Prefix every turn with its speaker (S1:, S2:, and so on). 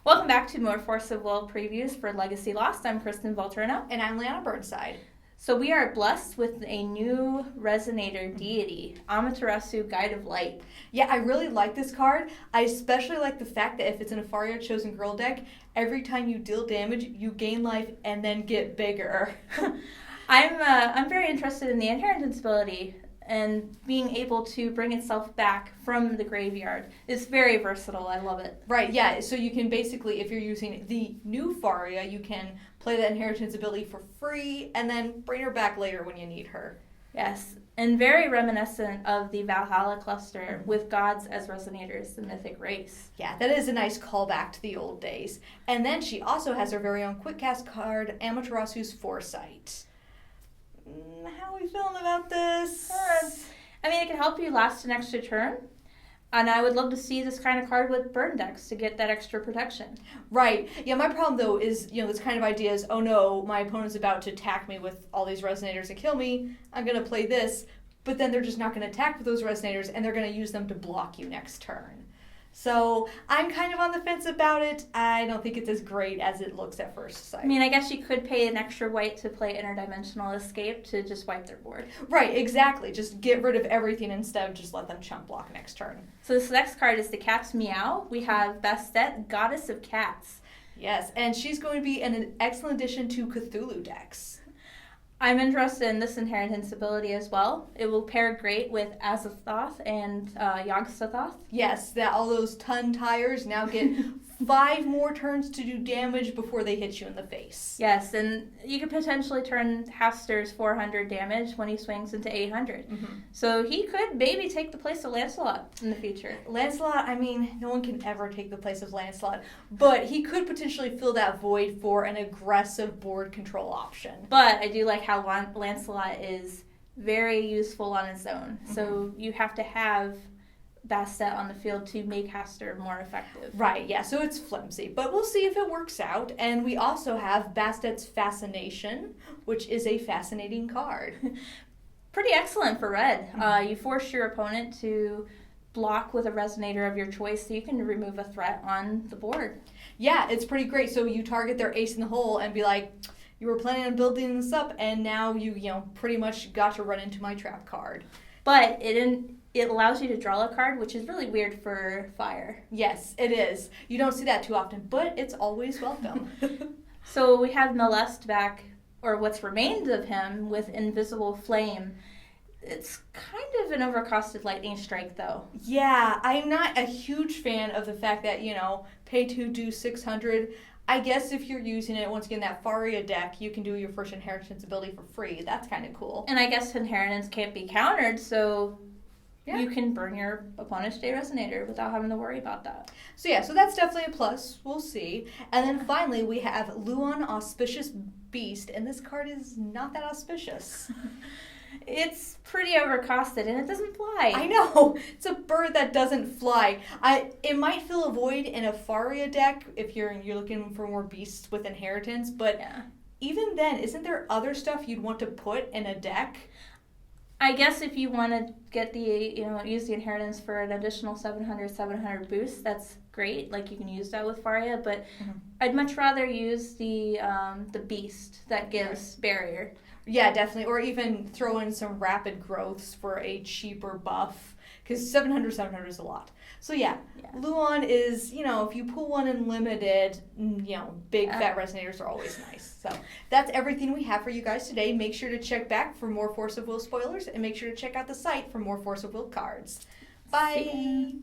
S1: Welcome back to more Force of Will previews for Legacy Lost. I'm Kristen Volturno.
S2: And I'm Liana Burnside.
S1: So we are blessed with a new Resonator deity, Amaterasu, Guide of Light.
S2: Yeah, I really like this card. I especially like the fact that if it's in a FoW Chosen Girl deck, every time you deal damage, you gain life and then get bigger.
S1: I'm very interested in the inheritance ability and being able to bring itself back from the graveyard. It's very versatile. I love it.
S2: Right, yeah. So you can basically, if you're using the new FoW, you can play that inheritance ability for free and then bring her back later when you need her.
S1: Yes, and very reminiscent of the Valhalla cluster with gods as resonators, the mythic race.
S2: Yeah, that is a nice callback to the old days. And then she also has her very own quick cast card, Amaterasu's Foresight. How are we feeling about this?
S1: I mean, it can help you last an extra turn. And I would love to see this kind of card with burn decks to get that extra protection.
S2: Right. Yeah, my problem, though, is, this kind of idea is, oh no, my opponent's about to attack me with all these resonators and kill me. I'm going to play this. But then they're just not going to attack with those resonators, and they're going to use them to block you next turn. So I'm kind of on the fence about it. I don't think it's as great as it looks at first sight.
S1: I mean, I guess you could pay an extra white to play Interdimensional Escape to just wipe their board.
S2: Right, exactly. Just get rid of everything instead of just let them chump block next turn.
S1: So this next card is the Cat's Meow. We have Bastet, Goddess of Cats.
S2: Yes, and she's going to be an excellent addition to Cthulhu decks.
S1: I'm interested in this inheritance ability as well. It will pair great with Azathoth and Yog-Sothoth.
S2: Yes, that all those ton tires now get 5 more turns to do damage before they hit you in the face.
S1: Yes, and you could potentially turn Haster's 400 damage when he swings into 800. Mm-hmm. So he could maybe take the place of Lancelot in the future.
S2: Lancelot, I mean, no one can ever take the place of Lancelot, but he could potentially fill that void for an aggressive board control option.
S1: But I do like how Lancelot is very useful on its own. Mm-hmm. So you have to have Bastet on the field to make Haster more effective.
S2: Right, yeah, so it's flimsy, but we'll see if it works out. And we also have Bastet's Fascination, which is a fascinating card.
S1: Pretty excellent for red. Mm-hmm. You force your opponent to block with a resonator of your choice so you can remove a threat on the board.
S2: Yeah, it's pretty great. So you target their ace in the hole and be like, you were planning on building this up, and now you pretty much got to run into my trap card.
S1: But it allows you to draw a card, which is really weird for fire.
S2: Yes, it is. You don't see that too often, but it's always welcome.
S1: So we have Molest back, or what's remained of him, with Invisible Flame. It's kind of an overcosted lightning strike, though.
S2: Yeah, I'm not a huge fan of the fact that, pay 2, do 600. I guess if you're using it, once again, that Faria deck, you can do your first inheritance ability for free. That's kind of cool.
S1: And I guess inheritance can't be countered, so yeah, you can burn your opponent's Day Resonator without having to worry about that.
S2: So yeah, so that's definitely a plus. We'll see. And then finally, we have Luan, Auspicious Beast, and this card is not that auspicious.
S1: It's pretty overcosted, and it doesn't fly.
S2: I know. It's a bird that doesn't fly. It might fill a void in a Faria deck if you're looking for more beasts with inheritance, but yeah, even then, isn't there other stuff you'd want to put in a deck?
S1: I guess if you want to get use the inheritance for an additional 700 boost, that's great. Like, you can use that with Faria, but mm-hmm, I'd much rather use the beast that gives barrier.
S2: Yeah, definitely. Or even throw in some rapid growths for a cheaper buff, because 700 is a lot. So yeah, Luan is, if you pull one in limited, big fat resonators are always nice. So that's everything we have for you guys today. Make sure to check back for more Force of Will spoilers, and make sure to check out the site for more Force of Will cards. Bye!